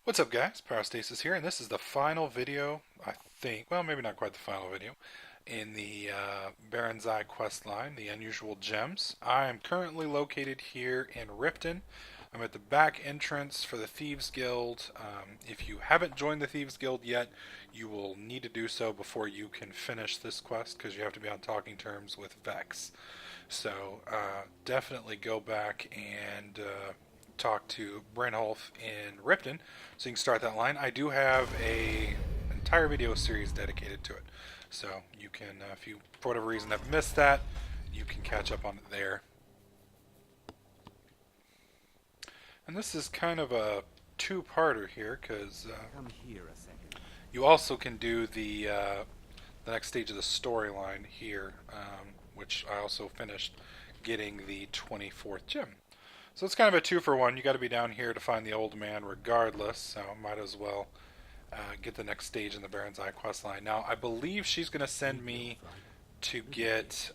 What's up, guys? Parastasis here, and this is the final video, I think. Well, maybe not quite the final video, in the Barenziah quest line, the Unusual Gems. I am currently located here in Ripton. I'm at the back entrance for the Thieves Guild. If you haven't joined the Thieves Guild yet, you will need to do so before you can finish this quest, because you have to be on talking terms with Vex. So definitely go back and talk to Brynholf in Ripton, so you can start that line. I do have a entire video series dedicated to it, so you can, if you for whatever reason have missed that, you can catch up on it there. And this is kind of a two-parter here, because you also can do the next stage of the storyline here, which I also finished getting the 24th gem. So it's kind of a 2-for-1. You got to be down here to find the old man regardless, so might as well get the next stage in the Barenziah questline. Now, I believe she's going to send me to get,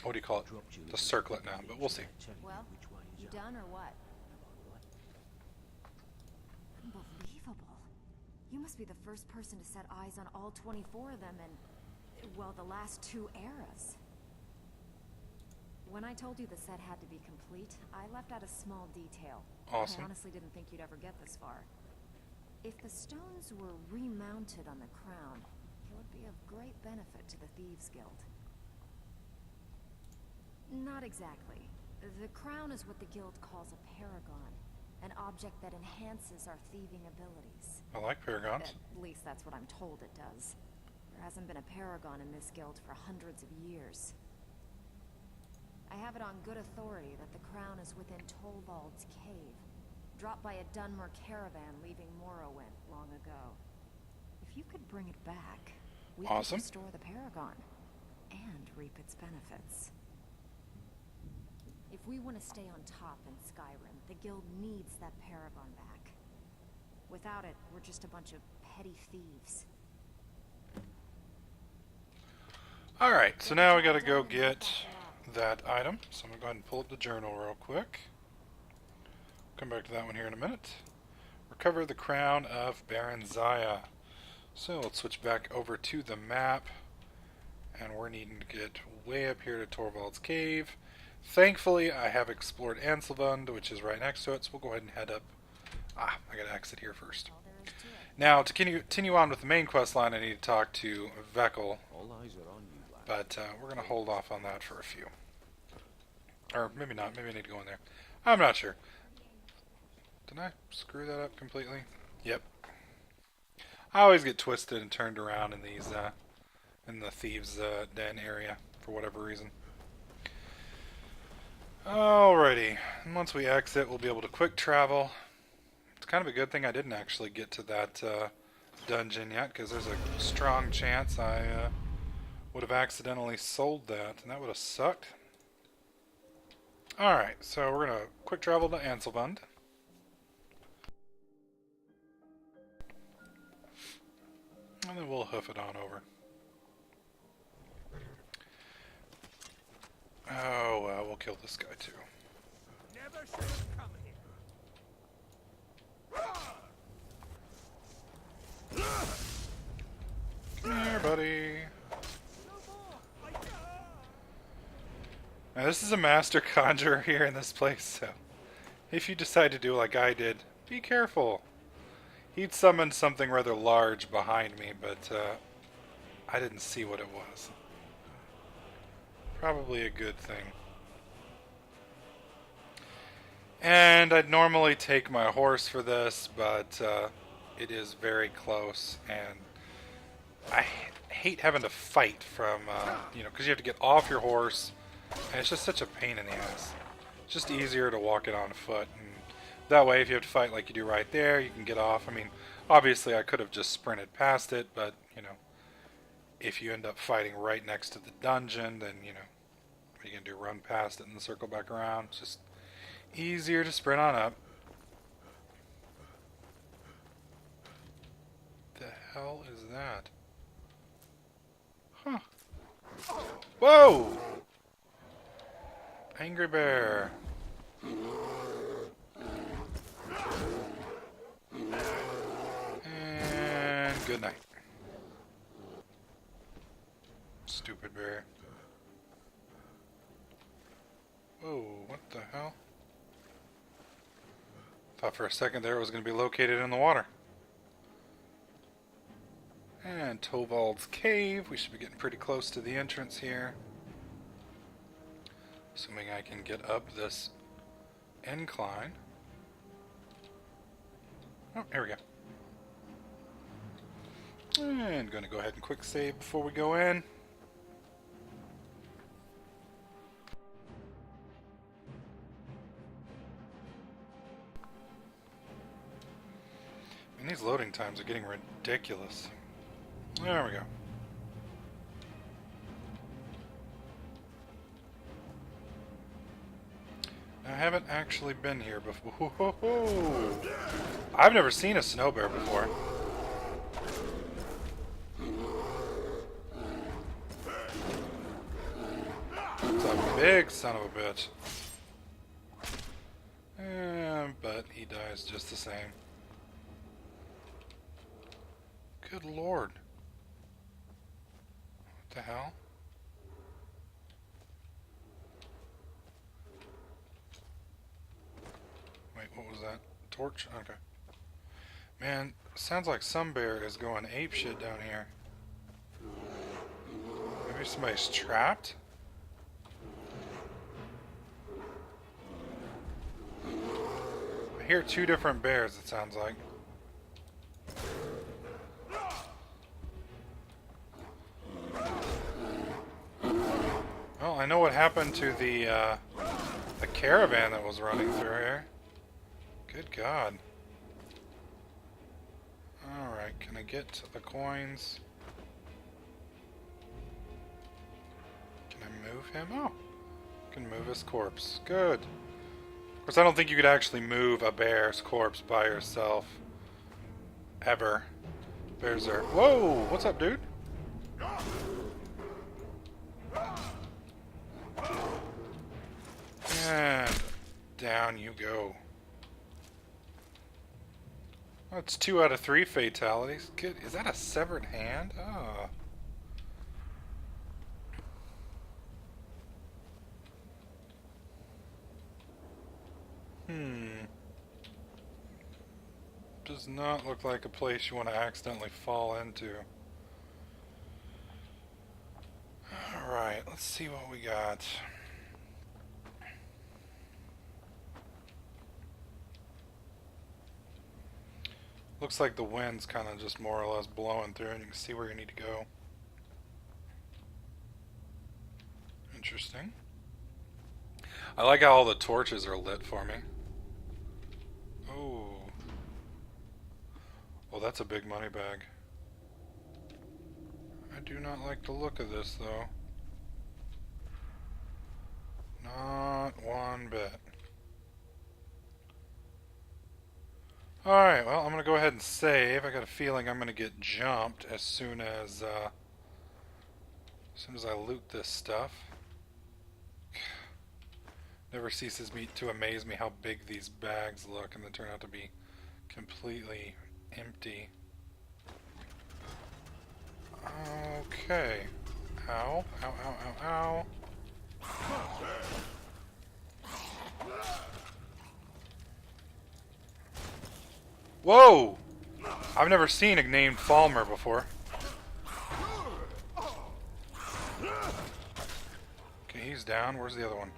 what do you call it? The circlet now, but we'll see. Well, you done or what? Unbelievable. You must be the first person to set eyes on all 24 of them in, well, the last 2 eras. When I told you the set had to be complete, I left out a small detail. Awesome. I honestly didn't think you'd ever get this far. If the stones were remounted on the crown, it would be of great benefit to the Thieves Guild. Not exactly. The crown is what the guild calls a paragon, an object that enhances our thieving abilities. I like paragons. At least that's what I'm told it does. There hasn't been a paragon in this guild for hundreds of years. I have it on good authority that the crown is within Tolvald's cave, dropped by a Dunmer caravan leaving Morrowind long ago. If you could bring it back, we could restore the Paragon and reap its benefits. If we want to stay on top in Skyrim, the guild needs that Paragon back. Without it, we're just a bunch of petty thieves. Alright, so now we gotta go get that item. So I'm going to go ahead and pull up the journal real quick. Come back to that one here in a minute. Recover the crown of Barenziah. So let's switch back over to the map. And we're needing to get way up here to Tolvald's cave. Thankfully, I have explored Anselvund, which is right next to it, so we'll go ahead and head up. I gotta exit here first. Now, to continue on with the main quest line, I need to talk to Veckel. But we're going to hold off on that for a few. Or maybe not. Maybe I need to go in there. I'm not sure. Did I screw that up completely? Yep. I always get twisted and turned around in these, in the Thieves' Den area for whatever reason. Alrighty. And once we exit, we'll be able to quick travel. It's kind of a good thing I didn't actually get to that dungeon yet, because there's a strong chance I would have accidentally sold that, and that would have sucked. Alright, so we're going to quick travel to Anselvund. And then we'll hoof it on over. Oh, well, we'll kill this guy too. Never should have come here. Come here, buddy. Now, this is a master conjurer here in this place, so if you decide to do like I did, be careful. He'd summoned something rather large behind me, but I didn't see what it was. Probably a good thing. And I'd normally take my horse for this, but it is very close, and I hate having to fight from, you know, because you have to get off your horse. And it's just such a pain in the ass. It's just easier to walk it on foot. And that way, if you have to fight like you do right there, you can get off. I mean, obviously I could have just sprinted past it, but, you know, if you end up fighting right next to the dungeon, then, you know, what are you going to do? Run past it and circle back around? It's just easier to sprint on up. The hell is that? Huh. Whoa! Angry bear. Good night. Stupid bear. Whoa, what the hell? Thought for a second there it was going to be located in the water. And Tolvald's cave. We should be getting pretty close to the entrance here. Assuming I can get up this incline. Oh, here we go. And going to go ahead and quick save before we go in. And these loading times are getting ridiculous. There we go. I haven't actually been here before. I've never seen a snow bear before. It's a big son of a bitch. But he dies just the same. Good lord. What the hell? Wait, what was that? Torch? Okay. Man, sounds like some bear is going apeshit down here. Maybe somebody's trapped? I hear two different bears, it sounds like. Well, I know what happened to the caravan that was running through here. Good God. Alright, can I get the coins? Can I move him? Oh, can move his corpse. Good. Of course, I don't think you could actually move a bear's corpse by yourself. Ever. Bears are... Whoa! What's up, dude? And down you go. That's 2 out of 3 fatalities. Good. Is that a severed hand? Oh. Does not look like a place you want to accidentally fall into. Alright, let's see what we got. Looks like the wind's kind of just more or less blowing through and you can see where you need to go. Interesting. I like how all the torches are lit for me. Oh. Well, that's a big money bag. I do not like the look of this, though. Not one bit. Alright, well, I'm going to go ahead and save. I got a feeling I'm going to get jumped as soon as I loot this stuff. Never ceases to amaze me how big these bags look, and they turn out to be completely empty. Okay. Ow, ow, ow, ow, ow. Whoa! I've never seen a named Falmer before. Okay, he's down. Where's the other one?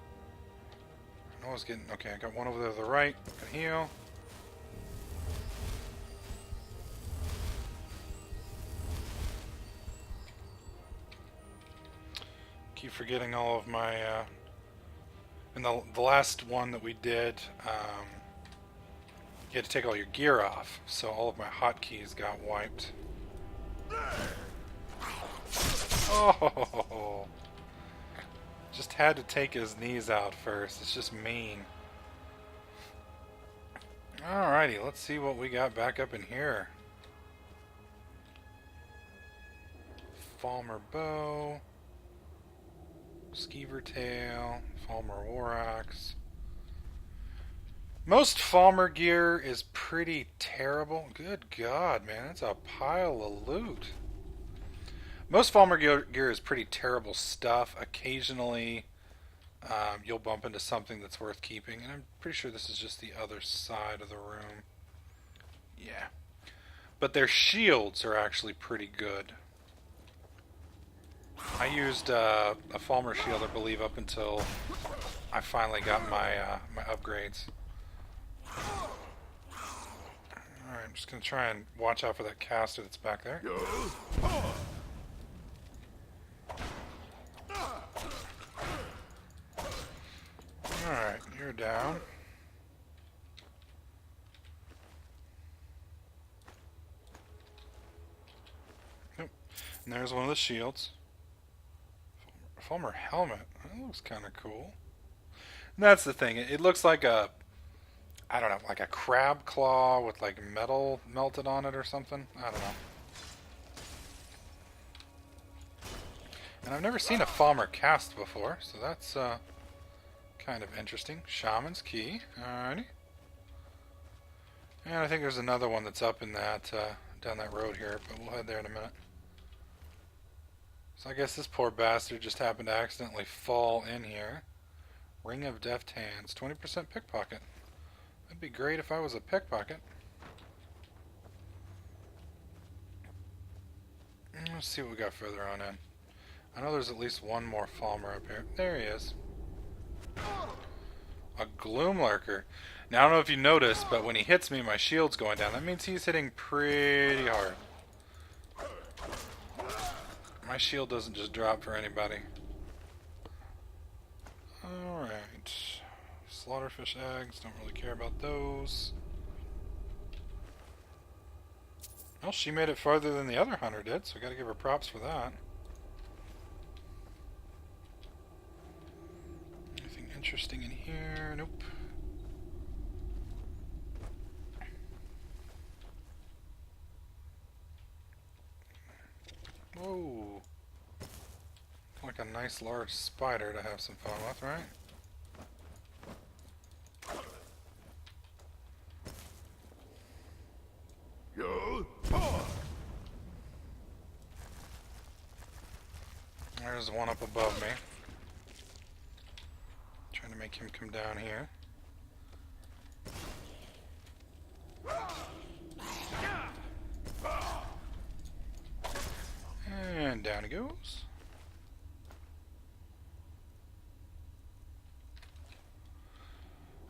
I know I was getting... Okay, I got one over there to the right. Can heal. Keep forgetting all of my... in the last one that we did, you had to take all your gear off, so all of my hotkeys got wiped. Oh! Just had to take his knees out first. It's just mean. Alrighty, let's see what we got back up in here. Falmer bow. Skeever tail. Falmer war axe. Most Falmer gear is pretty terrible. Good God, man, that's a pile of loot. Most Falmer gear is pretty terrible stuff. Occasionally, you'll bump into something that's worth keeping, and I'm pretty sure this is just the other side of the room. Yeah. But their shields are actually pretty good. I used a Falmer shield, I believe, up until I finally got my my upgrades. Alright, I'm just going to try and watch out for that caster that's back there. Alright, you're down. Yep. And there's one of the shields. Fulmer helmet. That looks kind of cool. And that's the thing. It looks like a, I don't know, like a crab claw with like metal melted on it or something. I don't know. And I've never seen a Falmer cast before, so that's kind of interesting. Shaman's Key. Alrighty. And I think there's another one that's up in that, down that road here, but we'll head there in a minute. So I guess this poor bastard just happened to accidentally fall in here. Ring of Deft Hands. 20% pickpocket. That'd be great if I was a pickpocket. Let's see what we got further on in. I know there's at least one more Falmer up here. There he is. A Gloom Lurker. Now, I don't know if you noticed, but when he hits me, my shield's going down. That means he's hitting pretty hard. My shield doesn't just drop for anybody. Alright. Slaughterfish eggs. Don't really care about those. Well, she made it farther than the other hunter did, so we gotta give her props for that. Anything interesting in here? Nope. Whoa. Like a nice large spider to have some fun with, right? There's one up above me. Trying to make him come down here. And down he goes.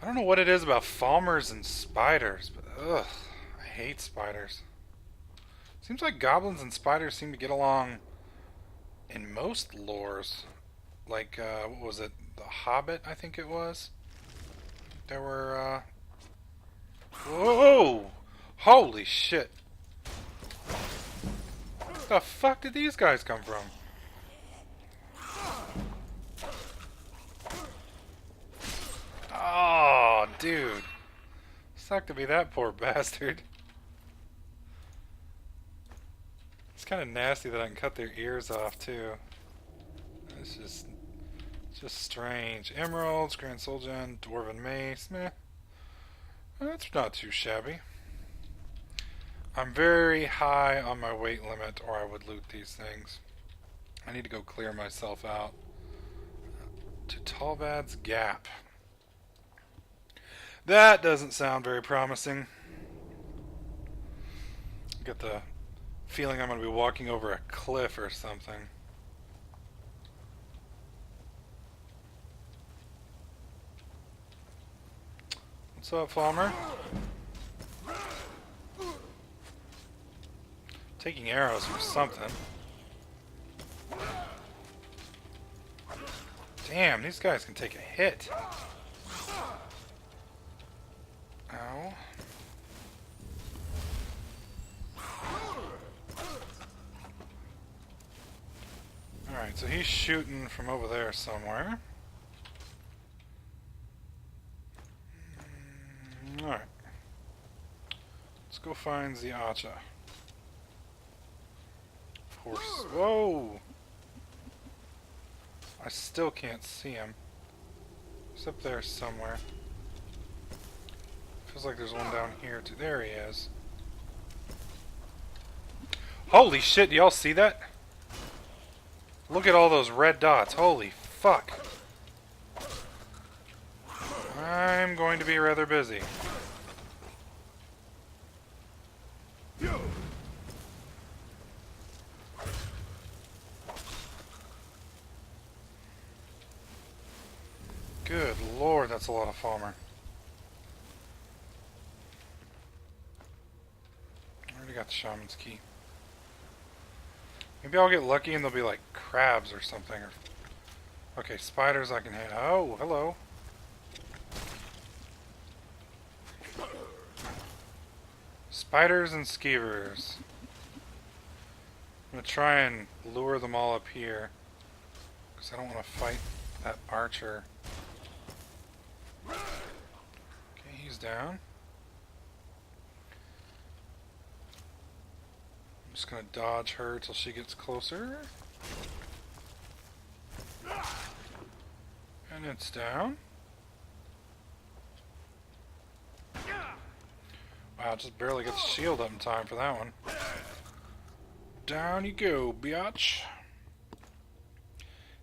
I don't know what it is about Falmers and spiders, but ugh, I hate spiders. Seems like goblins and spiders seem to get along in most lores. Like, what was it? The Hobbit, I think it was? There were, whoa! Holy shit! Where the fuck did these guys come from? Oh, dude. Sucked to be that poor bastard. It's kind of nasty that I can cut their ears off, too. It's just strange. Emeralds, Grand Soul Gem, Dwarven Mace, meh. That's not too shabby. I'm very high on my weight limit, or I would loot these things. I need to go clear myself out. To Tolvald's Gap. That doesn't sound very promising. I get the feeling I'm going to be walking over a cliff or something. What's up, Falmer? Taking arrows from something. Damn, these guys can take a hit. Ow. Alright, so he's shooting from over there somewhere. Alright. Let's go find the Acha. Of course. Whoa! I still can't see him. He's up there somewhere. Feels like there's one down here too. There he is. Holy shit, do y'all see that? Look at all those red dots. Holy fuck. I'm going to be rather busy. Good lord, that's a lot of Falmer. I already got the shaman's key. Maybe I'll get lucky and they'll be like crabs or something. Okay, spiders I can hit. Oh, hello. Spiders and skeevers. I'm going to try and lure them all up here. Because I don't want to fight that archer. Okay, he's down. I'm just going to dodge her till she gets closer. And it's down. Wow, just barely gets the shield up in time for that one. Down you go, biatch.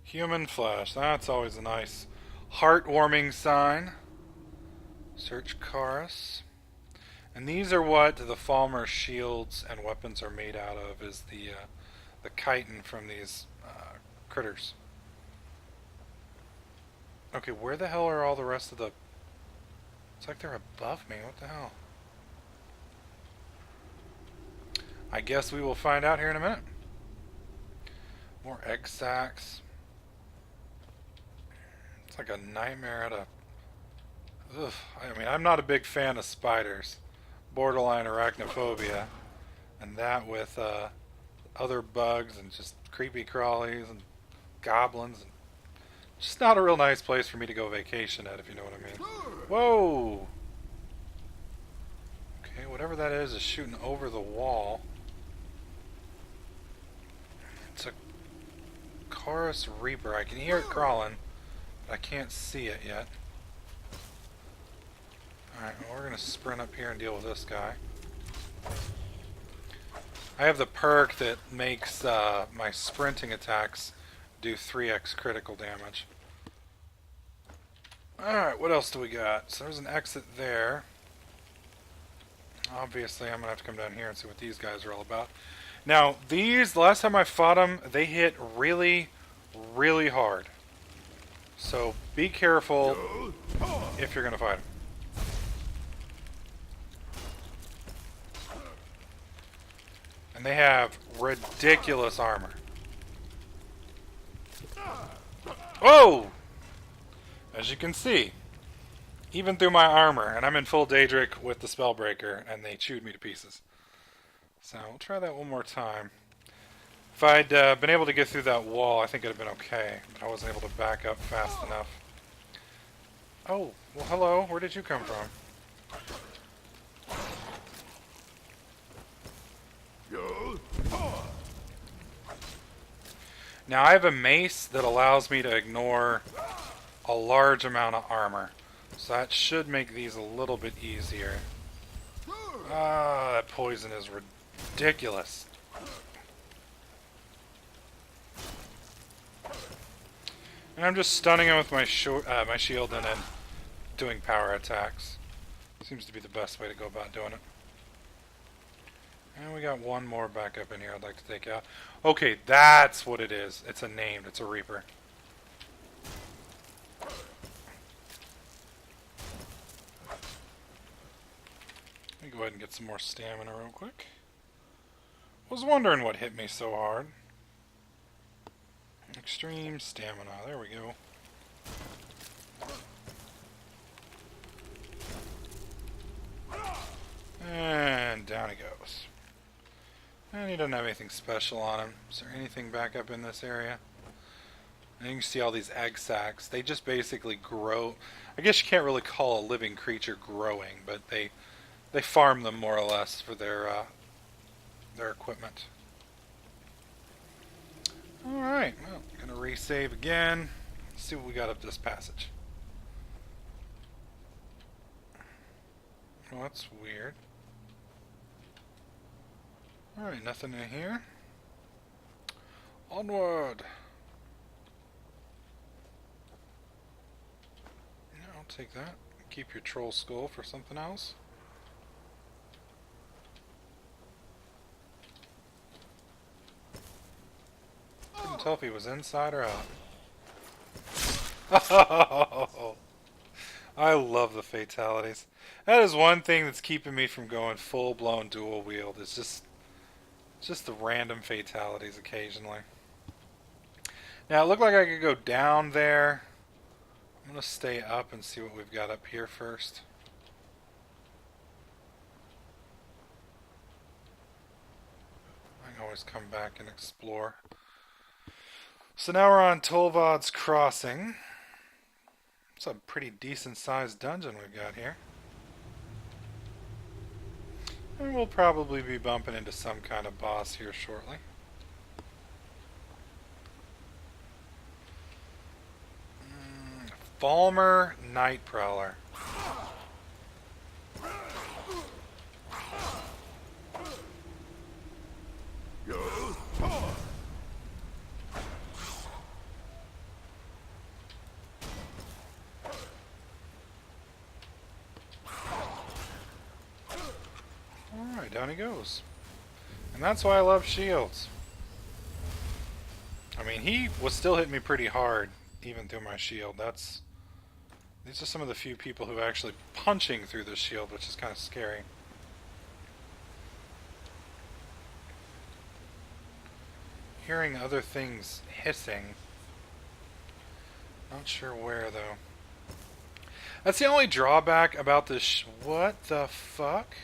Human flesh. That's always a nice heartwarming sign. Search Chorus. And these are what the Falmer shields and weapons are made out of, is the chitin from these critters. Okay, where the hell are all the rest of the... It's like they're above me. What the hell? I guess we will find out here in a minute. More egg sacs. It's like a nightmare at a... Ugh. I mean, I'm not a big fan of spiders. Borderline arachnophobia. And that with other bugs and just creepy crawlies and goblins. And just not a real nice place for me to go vacation at, if you know what I mean. Whoa! Okay, whatever that is shooting over the wall. It's a Chorus Reaper. I can hear it crawling, but I can't see it yet. Alright, well, we're going to sprint up here and deal with this guy. I have the perk that makes my sprinting attacks do 3x critical damage. Alright, what else do we got? So there's an exit there. Obviously, I'm going to have to come down here and see what these guys are all about. Now, these, last time I fought them, they hit really, really hard. So, be careful if you're going to fight them. And they have ridiculous armor. Whoa! As you can see, even through my armor, and I'm in full Daedric with the Spellbreaker, and they chewed me to pieces. So, we'll try that one more time. If I'd been able to get through that wall, I think it would have been okay, but I wasn't able to back up fast enough. Oh, well hello, where did you come from? Now I have a mace that allows me to ignore a large amount of armor. So that should make these a little bit easier. Ah, that poison is ridiculous. And I'm just stunning him with my my shield and then doing power attacks. Seems to be the best way to go about doing it. And we got one more back up in here I'd like to take out. Okay, that's what it is. It's a named. It's a Reaper. Let me go ahead and get some more stamina real quick. Was wondering what hit me so hard. Extreme stamina. There we go. And down he goes. And he doesn't have anything special on him. Is there anything back up in this area? And you can see all these egg sacs. They just basically grow. I guess you can't really call a living creature growing, but they farm them more or less for their equipment. Alright, well, gonna resave again. Let's see what we got up this passage. Well, that's weird. Alright, nothing in here. Onward! Yeah, I'll take that. Keep your troll skull for something else. Couldn't tell if he was inside or out. Oh, I love the fatalities. That is one thing that's keeping me from going full-blown dual wield. It's just the random fatalities occasionally. Now, it looked like I could go down there. I'm going to stay up and see what we've got up here first. I can always come back and explore. So now we're on Tolvald's Crossing. It's a pretty decent-sized dungeon we've got here. And we'll probably be bumping into some kind of boss here shortly. Falmer Night Prowler. Alright, down he goes. And that's why I love shields. I mean, he was still hitting me pretty hard, even through my shield. These are some of the few people who are actually punching through the shield, which is kind of scary. Hearing other things hissing. Not sure where, though. That's the only drawback about this. What the fuck?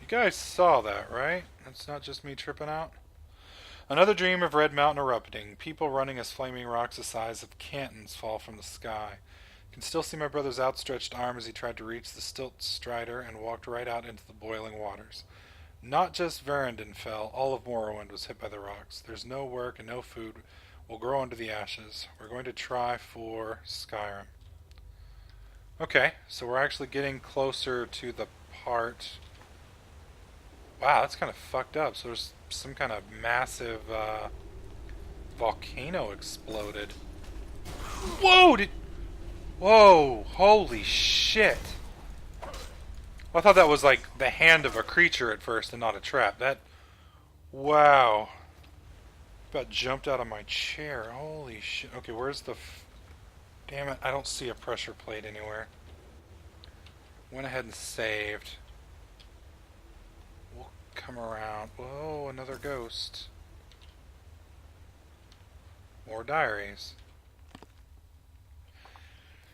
You guys saw that, right? That's not just me tripping out. Another dream of Red Mountain erupting. People running as flaming rocks the size of cantons fall from the sky. Can still see my brother's outstretched arm as he tried to reach the stilt strider and walked right out into the boiling waters. Not just Verendon fell, all of Morrowind was hit by the rocks. There's no work and no food will grow under the ashes. We're going to try for Skyrim. Okay, so we're actually getting closer to the part... Wow, that's kind of fucked up. So there's some kind of massive volcano exploded. Whoa! Whoa! Holy shit! I thought that was like the hand of a creature at first and not a trap. That... Wow. About jumped out of my chair. Holy shit. Okay, where's the... Damn it, I don't see a pressure plate anywhere. Went ahead and saved. We'll come around. Whoa, another ghost. More diaries.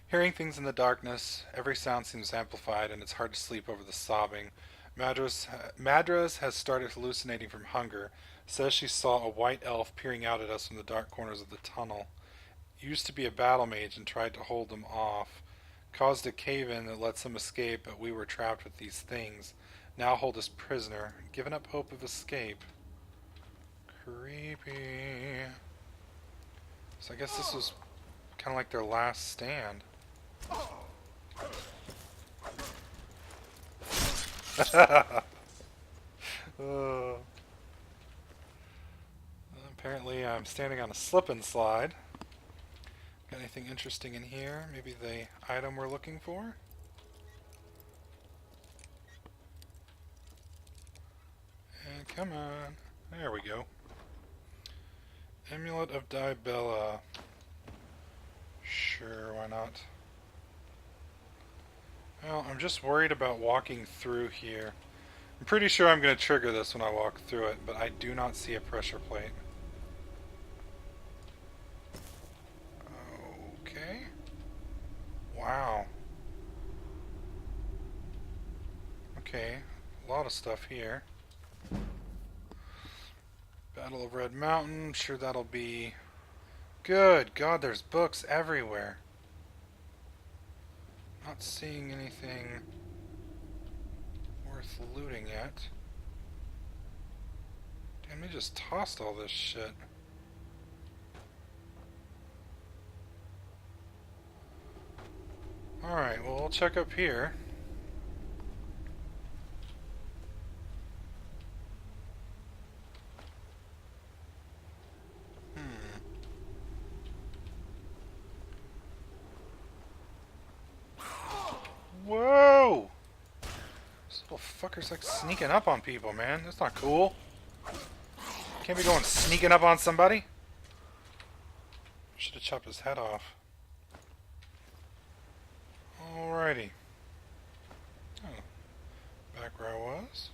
Hearing things in the darkness, every sound seems amplified and it's hard to sleep over the sobbing. Madras has started hallucinating from hunger. Says she saw a white elf peering out at us from the dark corners of the tunnel. Used to be a battle mage and tried to hold them off. Caused a cave-in that lets them escape, but we were trapped with these things. Now hold us prisoner. Given up hope of escape. Creepy. So I guess this was kind of like their last stand. Apparently I'm standing on a slip and slide. Got anything interesting in here? Maybe the item we're looking for? And come on. There we go. Amulet of Dibella. Sure, why not? Well, I'm just worried about walking through here. I'm pretty sure I'm going to trigger this when I walk through it, but I do not see a pressure plate. Okay. Wow. Okay, a lot of stuff here. Battle of Red Mountain, I'm sure that'll be... Good God, there's books everywhere. Not seeing anything worth looting yet. Damn, they just tossed all this shit. Alright, well, we'll check up here. Whoa! This little fucker's like sneaking up on people, man. That's not cool. Can't be going sneaking up on somebody. Should have chopped his head off. Alrighty. Oh, back where I was.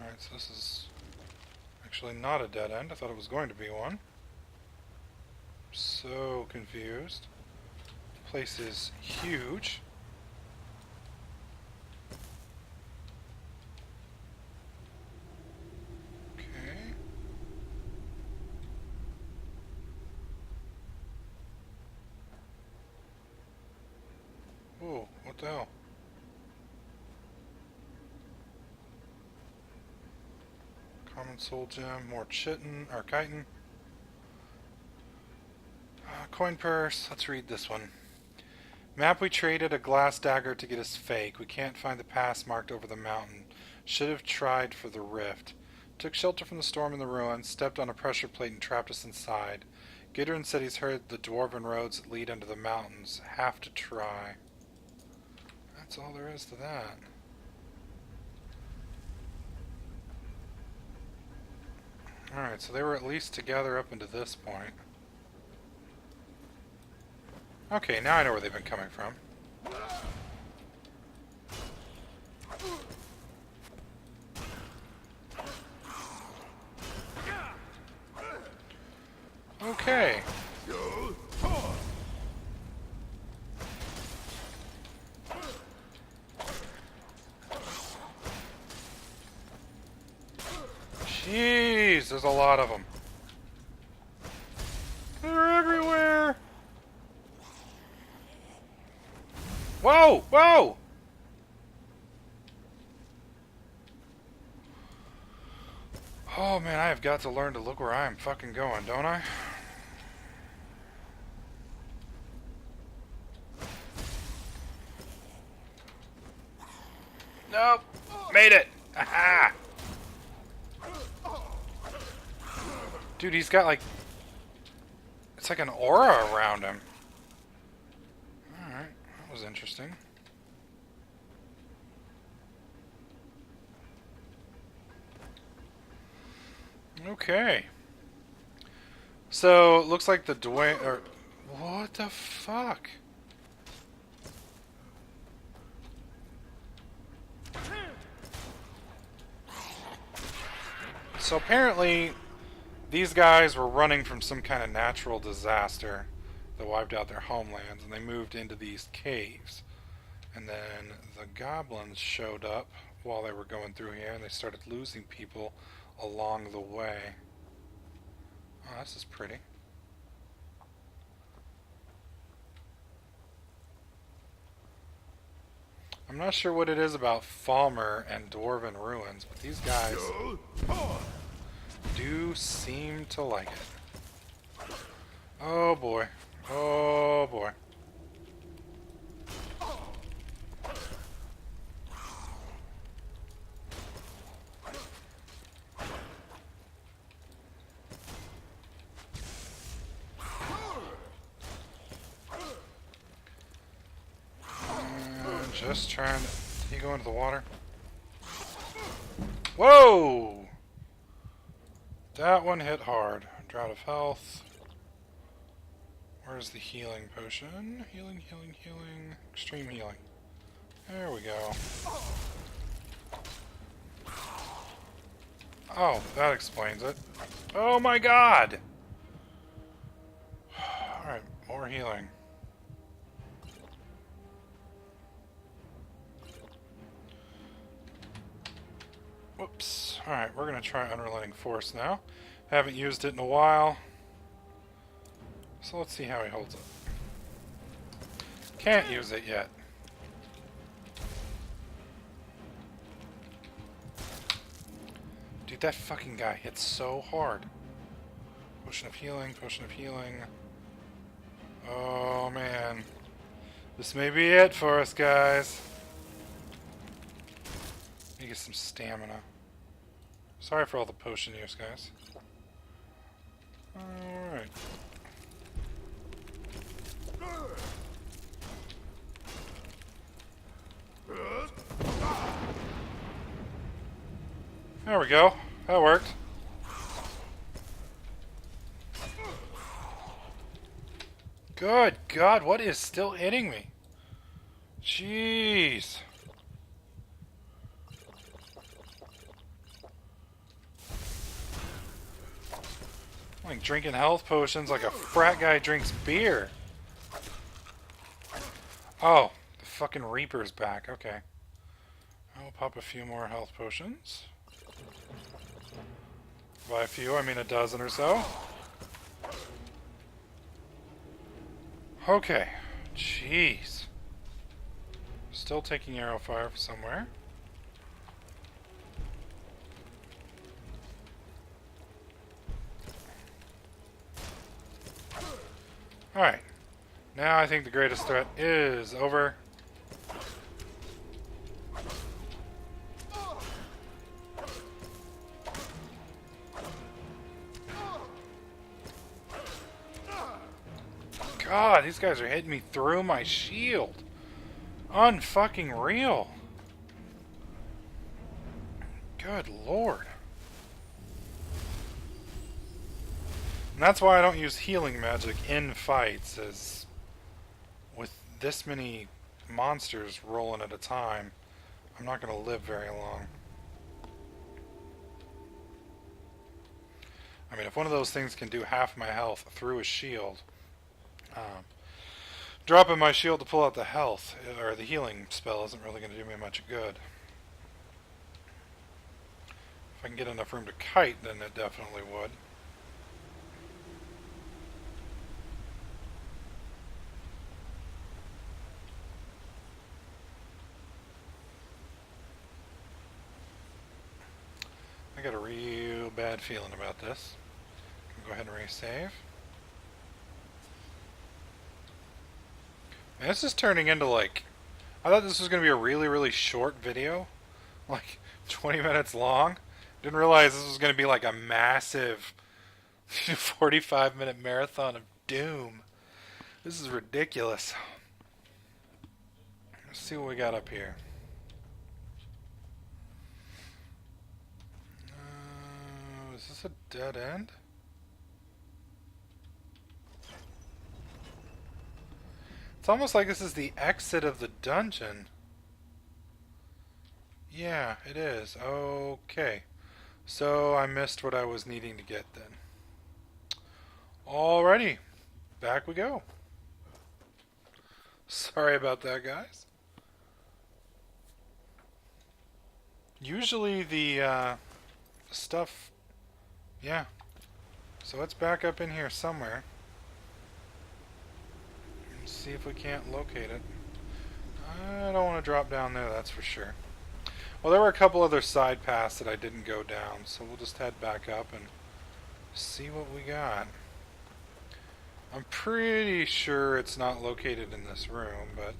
Alright, so this is actually not a dead end. I thought it was going to be one. So confused. The place is huge. Okay. Whoa, what the hell? Common soul gem, more chitin, or chitin. Coin purse, let's read this one. Map we traded a glass dagger to get us fake. We can't find the pass marked over the mountain. Should have tried for the rift. Took shelter from the storm in the ruins, stepped on a pressure plate and trapped us inside. Gidron said he's heard the dwarven roads that lead into the mountains. Have to try. That's all there is to that. Alright, so they were at least together up into this point. Okay, now I know where they've been coming from. Okay. Jeez, there's a lot of them. They're everywhere. Whoa! Whoa! Oh man, I have got to learn to look where I am fucking going, don't I? Nope! Made it! Aha! Dude, he's got like... It's like an aura around him. Alright, that was interesting. Okay. So, looks like the Dwayne... Or, what the fuck? So apparently, these guys were running from some kind of natural disaster that wiped out their homelands, and they moved into these caves. And then the goblins showed up while they were going through here, and they started losing people along the way. Oh, this is pretty. I'm not sure what it is about Falmer and Dwarven Ruins, but these guys do seem to like it. Oh boy. Oh boy. Just trying to... Can you go into the water? Whoa! That one hit hard. Drought of health. Where's the healing potion? Healing, healing, healing. Extreme healing. There we go. Oh, that explains it. Oh my god! Alright, more healing. Whoops. Alright, we're going to try Unrelenting Force now. Haven't used it in a while. So let's see how he holds up. Can't use it yet. Dude, that fucking guy hits so hard. Potion of healing, potion of healing. Oh man. This may be it for us, guys. Let me get some stamina. Sorry for all the potion use, guys. Alright. There we go. That worked. Good God, what is still hitting me? Jeez. I'm like drinking health potions like a frat guy drinks beer. Oh, the fucking Reaper's back. Okay. I'll pop a few more health potions. By a few, I mean a dozen or so. Okay. Jeez. Still taking arrow fire from somewhere. Alright. Now I think the greatest threat is over. God, these guys are hitting me through my shield. Unfucking real. Good Lord. And that's why I don't use healing magic in fights, is with this many monsters rolling at a time, I'm not going to live very long. I mean, if one of those things can do half my health through a shield, dropping my shield to pull out the health, or the healing spell, isn't really going to do me much good. If I can get enough room to kite, then it definitely would. I got a real bad feeling about this. Go ahead and resave. And this is turning into like... I thought this was going to be a really, really short video. Like 20 minutes long. Didn't realize this was going to be like a massive 45-minute marathon of doom. This is ridiculous. Let's see what we got up here. Is this a dead end? It's almost like this is the exit of the dungeon. Yeah, it is. Okay. So I missed what I was needing to get then. Alrighty. Back we go. Sorry about that, guys. Usually the stuff... Yeah. So it's back up in here somewhere. Let's see if we can't locate it. I don't want to drop down there, that's for sure. Well, there were a couple other side paths that I didn't go down, so we'll just head back up and see what we got. I'm pretty sure it's not located in this room, but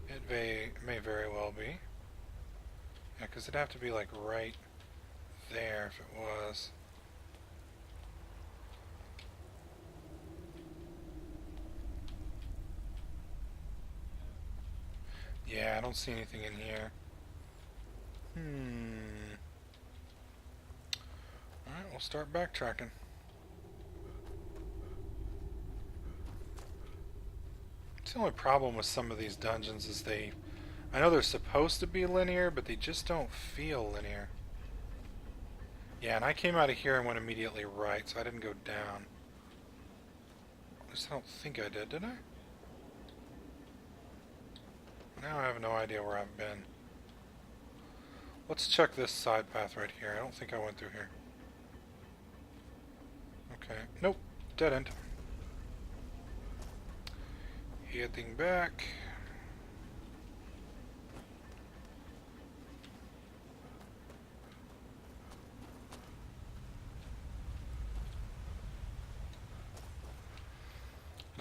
it may very well be. Yeah, because it'd have to be like right there if it was. Yeah, I don't see anything in here. Alright, we'll start backtracking. It's the only problem with some of these dungeons is I know they're supposed to be linear, but they just don't feel linear. Yeah, and I came out of here and went immediately right, so I didn't go down. At least I don't think I did I? Now I have no idea where I've been. Let's check this side path right here. I don't think I went through here. Okay. Nope. Dead end. Heading back.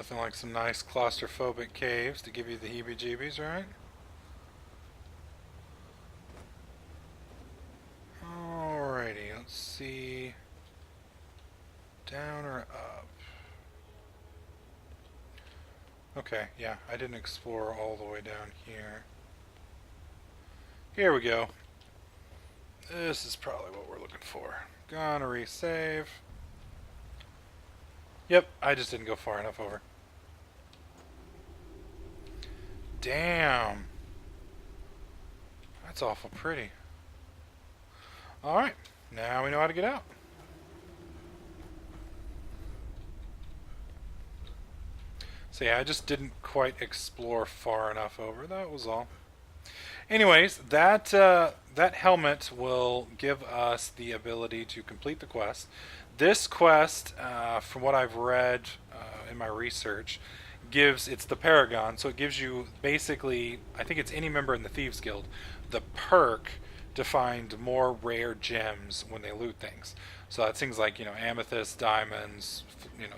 Nothing like some nice claustrophobic caves to give you the heebie-jeebies, right? Alrighty, let's see. Down or up? Okay, yeah, I didn't explore all the way down here. Here we go. This is probably what we're looking for. Gonna resave. Yep, I just didn't go far enough over. Damn. That's awful pretty. Alright, now we know how to get out. So yeah, I just didn't quite explore far enough over, that was all. Anyways, that helmet will give us the ability to complete the quest. This quest, from what I've read in my research, it's the Paragon, so it gives you basically, I think it's any member in the Thieves Guild, the perk to find more rare gems when they loot things. So that's things like, amethyst, diamonds,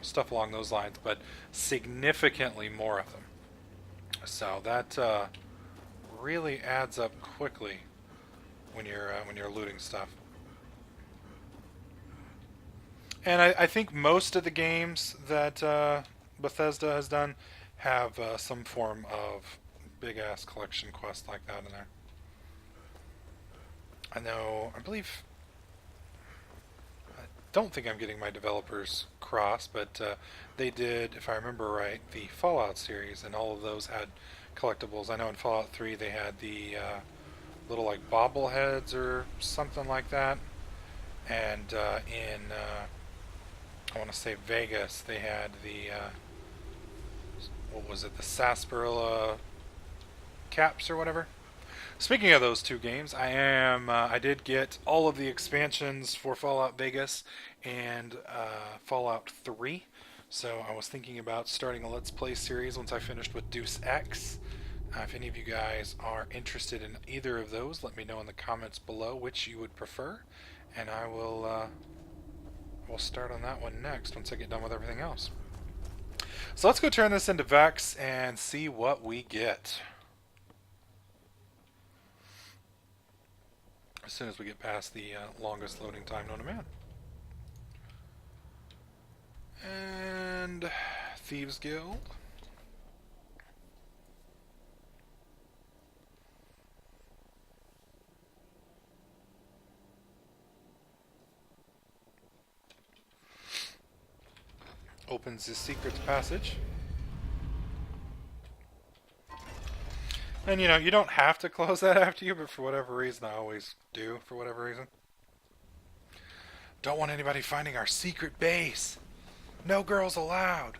stuff along those lines, but significantly more of them. So that really adds up quickly when you're looting stuff. And I think most of the games that Bethesda has done have some form of big ass collection quest like that in there. I don't think I'm getting my developers crossed, but they did, if I remember right, the Fallout series, and all of those had collectibles. I know in Fallout 3 they had the little like bobbleheads or something like that, and in I want to say Vegas they had the what was it, the sarsaparilla caps or whatever. Speaking of those two games, I did get all of the expansions for Fallout Vegas and Fallout 3. So I was thinking about starting a Let's Play series once I finished with Deus Ex. If any of you guys are interested in either of those, let me know in the comments below which you would prefer, and I will we'll start on that one next once I get done with everything else. So let's go turn this into Vex and see what we get. As soon as we get past the longest loading time known to man. And Thieves Guild. Opens the secrets passage. And you don't have to close that after you, but for whatever reason I always do, for whatever reason. Don't want anybody finding our secret base. No girls allowed.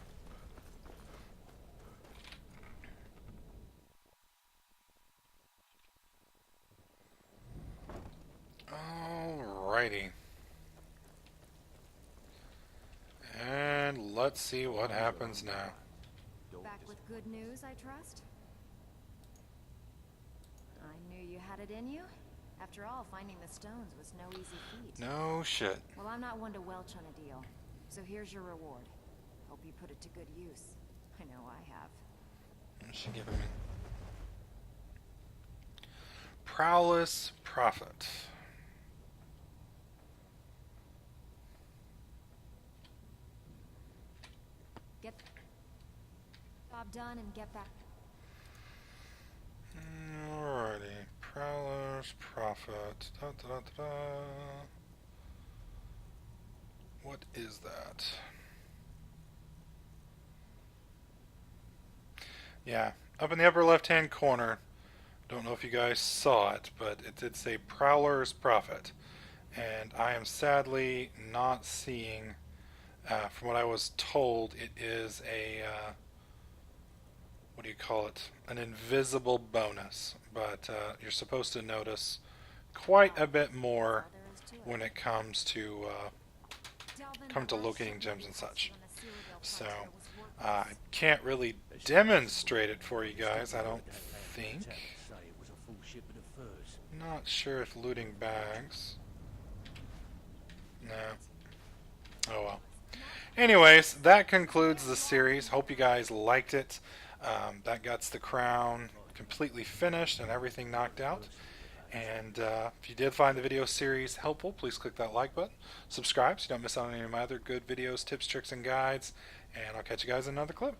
Alrighty. And let's see what happens now. Back with good news, I trust? I knew you had it in you. After all, finding the stones was no easy feat. No shit. Well, I'm not one to welch on a deal. So here's your reward. Hope you put it to good use. I know I have. What's she giving me? Prowlers Prophet. Get job done and get back. Alrighty. Prowlers Prophet. Da, da, da, da. What is that? Yeah, up in the upper left-hand corner. Don't know if you guys saw it, but it did say Prowler's Prophet. And I am sadly not seeing, from what I was told, it is a, what do you call it? An invisible bonus. But you're supposed to notice quite a bit more when it comes to locating gems and such. So I can't really demonstrate it for you guys, I don't think. Not sure if looting bags. No. Oh well. Anyways, that concludes the series. Hope you guys liked it. That gets the crown completely finished and everything knocked out. And if you did find the video series helpful, please click that like button. Subscribe so you don't miss out on any of my other good videos, tips, tricks, and guides. And I'll catch you guys in another clip.